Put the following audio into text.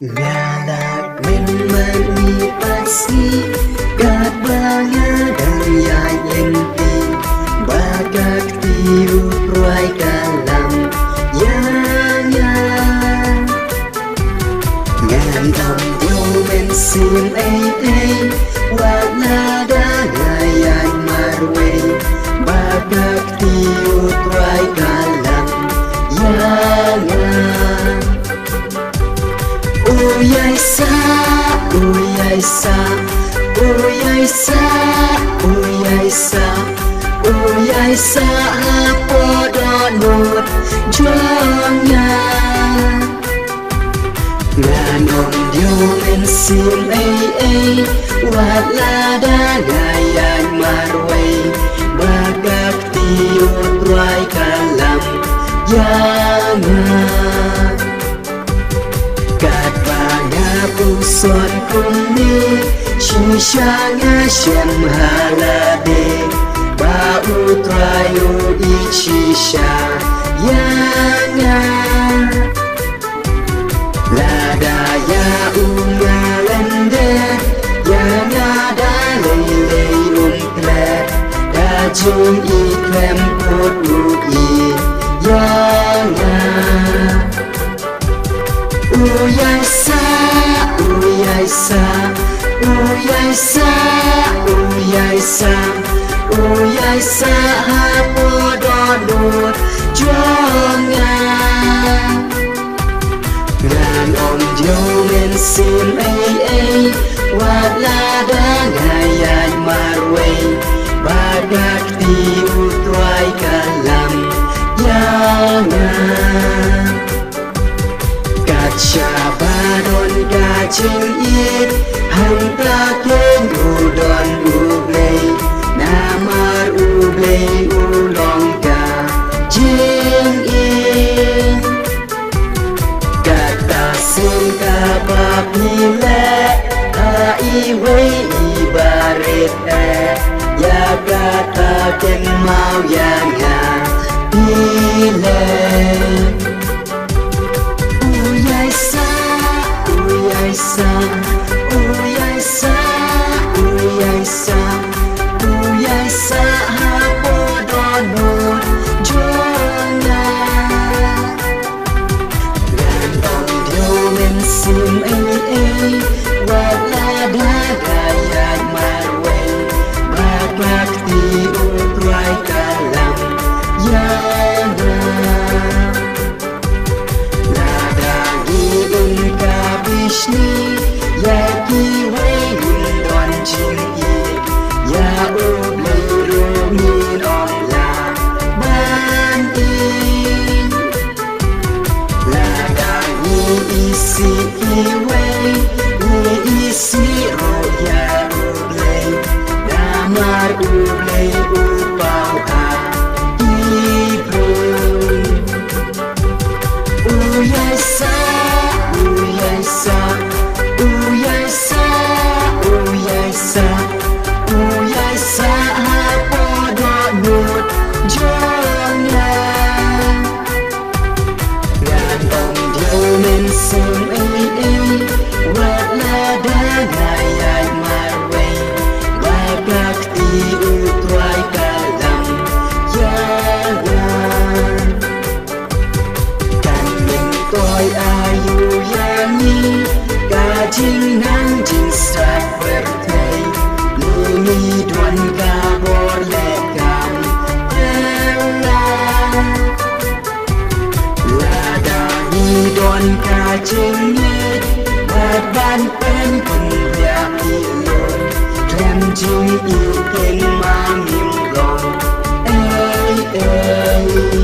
Galak menmanipasi Katbanga dan yang enti Bagak tiru proy kalam Yanya Ngan om yo men sim ay Wala da ngayan marway Bagak tiru proy kalam Yanya Uyay sa, uyay sa, uyay sa, uyay sa, uyay sa podonot jongya. Nganom diumen sim ay, wala da ngayan marway, bagak tiut roy kalam yangan. Puson kuni Shisha nga siyam halade Bau trayo ichisha Yanga Lada ya ungalende Yanga dalele umple Dajung iklem pot ui Yanga Uyay sa, uyay sa, uyay sa, uyay sa, uyay sa podonot jonga. Nganom diumen sim ay, wala da ngayan marway, bagak tiut roy kalam yanga. Syabadon gajing it Hanta ken udon ublay Namar ublay ulong ka jing in Kata sing kapapile Aiway ibarit Ya kata ken mau yang pile Uyay sa, uyay sa, uyay sa, uyay sa, uyay sa podonot jonga. Nganom diumen sim ay, wala da gayan marway, bagak tiut roy kalam yanga. Kabishni Yaki wayun don chingi Ya ublay rumin omla Banding Ladang isi iway isi roya ublay Damar ublay upaw ibrun Uyay sa Uyay sa, uyay sa, uyay sa, uyay sa podonot jonga. Nganom diumen sim ay, wala da ngayan marway, bagak tiut roy kalam yangan. Kaning toy ayu yani Kajing nang jing strat bertay Lumi duan kabor lekam Ella Ladani duan kajing yit Badban pen kun ya ilon Klem jing iken mamim long Ay ay